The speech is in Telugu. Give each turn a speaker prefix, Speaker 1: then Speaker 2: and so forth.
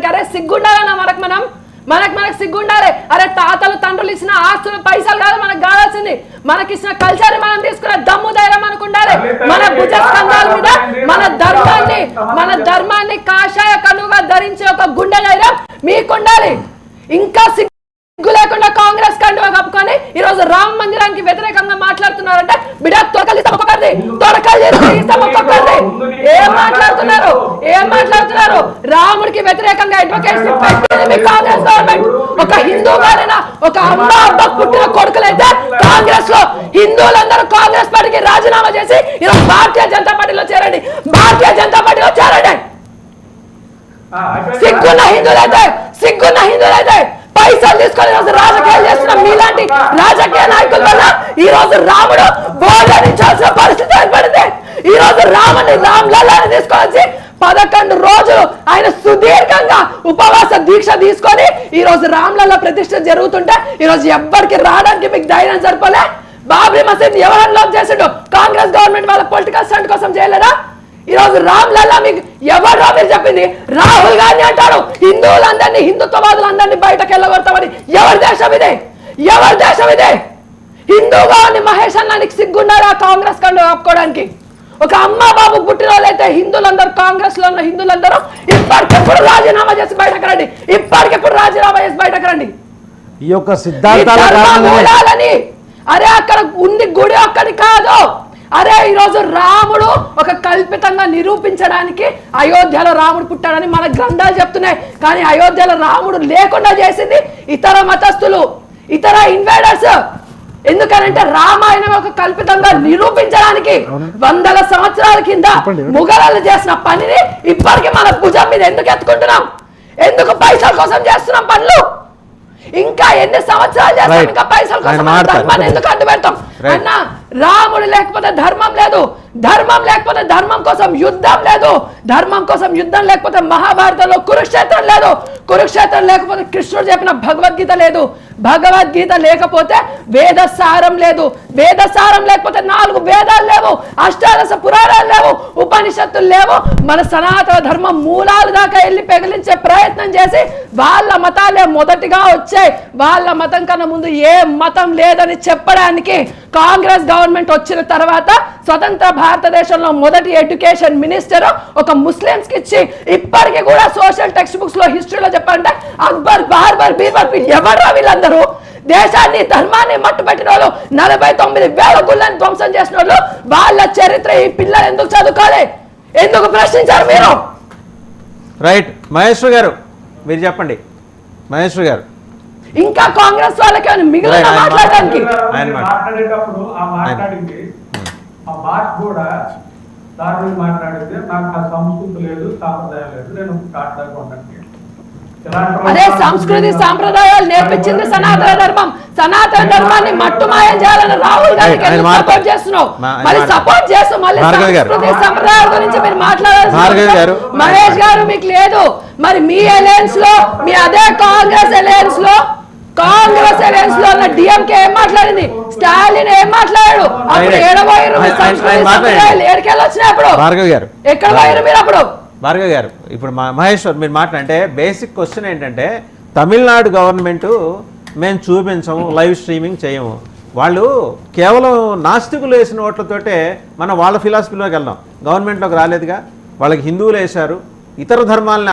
Speaker 1: అరే సిగ్గుండాలన్నా మనకు సిగ్గుండాలి. అరే తాతలు తండ్రులు ఇచ్చిన ఆస్తులు పైసలు కాదు మనకు కావాల్సింది, మనకి ఇచ్చిన కల్చర్ మనం తీసుకున్న దమ్ము ధైర్యం మనకు ఉండాలి. మన భుజస్కంధాల మీద మన ధర్మాన్ని కాషాయ కనుగా ధరించే ఒక గుండె ధైర్యం మీకుండాలి. ఇంకా సిగ్గు లేకుండా కాంగ్రెస్ కండువా కప్పుకొని ఈ రోజు రామ మందిరానికి వ్యతిరేకంగా మాట్లాడుతున్నారంటే బిడ్డ తొడకలు ఏం మాట్లాడుతున్నారు? రాముడికి వ్యతిరేకంగా అడ్వకేట్స్ పెట్టింది మీ కాంగ్రెస్ గవర్నమెంట్. ఒక హిందూ గారైన ఒక అమ్మ అబ్బ పుట్టిన కొడుకులైతే కాంగ్రెస్ లో హిందువులందరూ కాంగ్రెస్ పార్టీకి రాజీనామా చేసి ఈరోజు భారతీయ జనతా పార్టీలో చేరండి. సిగ్గున్న హిందువులైతే పైసలు తీసుకొని రాజకీయాలు చేస్తున్న మీలాంటి రాజకీయ నాయకుల వల్ల ఈ రోజు రాముడు బోధించాల్సిన పరిస్థితి ఏర్పడింది. ఈ రోజు రామ్లల్లాని తీసుకొచ్చి 11 రోజులు ఆయన సుదీర్ఘంగా ఉపవాస దీక్ష తీసుకొని ఈ రోజు రామ్లల్లా ప్రతిష్ఠ జరుగుతుంటే ఈ రోజు ఎవ్వరికి రావడానికి మీకు ధైర్యం సరిపోలే. బాబ్రీ మసీద్ ఎవరు అన్లాక్ చేసిండు? కాంగ్రెస్ గవర్నమెంట్ వాళ్ళ పొలిటికల్ స్టంట్ కోసం చేయలేదా? ఈ రోజు రామ్లల్లా మీకు ఎవరో మీరు చెప్పింది రాహుల్ గాంధీ అంటాడు హిందువులందరినీ హిందుత్వవాదులందరినీ బయటకు వెళ్ళగొడతామని. ఎవరి దేశం ఇదే? హిందూగా ఉన్న మహేష్ అన్నానికి సిగ్గుండారా కాంగ్రెస్ కండు ఆపుకోవడానికి? ఒక అమ్మ బాబు పుట్టిన వాళ్ళైతే హిందువులందరూ కాంగ్రెస్ లో ఉన్న హిందువులందరూ ఇప్పటికెప్పుడు రాజీనామా చేసి బయటకు రండి.
Speaker 2: ఈ యొక్క సిద్ధాంతాలని
Speaker 1: అరే అక్కడ ఉంది గుడి ఒక్కడి కాదు. అరే ఈరోజు రాముడు ఒక కల్పితంగా నిరూపించడానికి అయోధ్యలో రాముడు పుట్టాడని మన గ్రంథాలు చెప్తున్నాయి. కానీ అయోధ్యలో రాముడు లేకుండా చేసింది ఇతర మతస్థులు, ఇతర ఇన్వేడర్స్. ఎందుకనంటే రామాయణం ఒక కల్పితంగా నిరూపించడానికి 100 సంవత్సరాల కింద ముఘలాలు చేసిన పనిని ఇప్పటికీ మన భుజం మీద ఎందుకు ఎత్తుకుంటున్నాం? ఎందుకు పైసల కోసం చేస్తున్నాం పనులు? ఇంకా ఎన్ని సంవత్సరాలు చేస్తాం? ఇంకా పైసల కోసం ధర్మాన్ని ఎందుకు అడ్డు పెడతాం? అన్న రాముడు లేకపోతే ధర్మం లేదు, ధర్మం లేకపోతే ధర్మం కోసం యుద్ధం లేదు, ధర్మం కోసం యుద్ధం లేకపోతే మహాభారతంలో కురుక్షేత్రం లేదు, కురుక్షేత్రం లేకపోతే కృష్ణుడు చెప్పిన భగవద్గీత లేదు, భగవద్గీత లేకపోతే వేదసారం లేదు, వేదసారం లేకపోతే 4 వేదాలు లేవు, అష్టాదశ పురాణాలు లేవు, ఉపనిషత్తులు లేవు. మన సనాతన ధర్మం మూలాలు దాకా వెళ్ళి పెగిలించే ప్రయత్నం చేసి వాళ్ళ మతాలే మొదటిగా వచ్చాయి, వాళ్ళ మతం కన్నా ముందు ఏ మతం లేదని చెప్పడానికి కాంగ్రెస్ గవర్నమెంట్ వచ్చిన తర్వాత స్వతంత్ర భారతదేశంలో మొదటి ఎడ్యుకేషన్ మినిస్టర్ ఒక ముస్లింస్ కి ఇచ్చి ఇప్పటికీ కూడా సోషల్ టెక్స్ట్ బుక్స్ లో హిస్టరీలో చెప్పాలంటే అక్బర్, బార్బర్, బీర్బల్ ఎవరా వీళ్ళందరూ? దేశాన్ని ధర్మాన్ని మట్టు పెట్టిన వాళ్ళు, 49,000 గుళ్ళని ధ్వంసం చేసిన వాళ్ళు, వాళ్ళ చరిత్ర ఈ పిల్లలు ఎందుకు చదువుకోవాలి? ఎందుకు ప్రశ్నించారు మీరు?
Speaker 2: రైట్ మహేశ్వర్ గారు మీరు చెప్పండి. మహేశ్వర్ గారు
Speaker 1: ఇంకా కాంగ్రెస్ వాళ్ళకి మిగిలిన మాట్లాడడానికి
Speaker 3: మాట్లాడేటప్పుడు ఆ మాట్లాడింది ఆ భాష కూడా దారులు మాట్లాడితే నాకు ఆ సంస్కృతి లేదు, సాంప్రదాయం లేదు, నేను కాట్లాడుకోవడానికి.
Speaker 1: అదే సంస్కృతి సాంప్రదాయాలు నేర్పించింది సనాతన ధర్మం. సనాతన ధర్మాన్ని మట్టుమాయం చేయాలని రాహుల్ గాంధీకి సపోర్ట్ చేస్తున్నావు. మరి సపోర్ట్ చేస్తూ మళ్ళీ సంస్కృతి సంప్రదాయాల గురించి మీరు మాట్లాడారు. మహేష్ గారు మీకు లేదు. మరి మీ అలయన్స్ లో, మీ అదే కాంగ్రెస్ అలయన్స్ లో ఉన్న డిఎంకే ఏం మాట్లాడింది? స్టాలిన్ ఏం మాట్లాడాడు? అప్పుడు ఏడబోయారు ఏడుకెళ్ళి వచ్చినప్పుడు ఎక్కడ పోయారు మీరు? అప్పుడు
Speaker 2: భార్గవ్ గారు ఇప్పుడు మహేశ్వర్ మీరు మాట్లాడంటే బేసిక్ క్వశ్చన్ ఏంటంటే తమిళనాడు గవర్నమెంట్ మేము చూపించము, లైవ్ స్ట్రీమింగ్ చేయము, వాళ్ళు కేవలం నాస్తికులు వేసిన ఓట్లతోటే మనం వాళ్ళ ఫిలాసఫీలోకి వెళ్దాం. గవర్నమెంట్లోకి రాలేదుగా, వాళ్ళకి హిందువులు వేశారు, ఇతర ధర్మాలని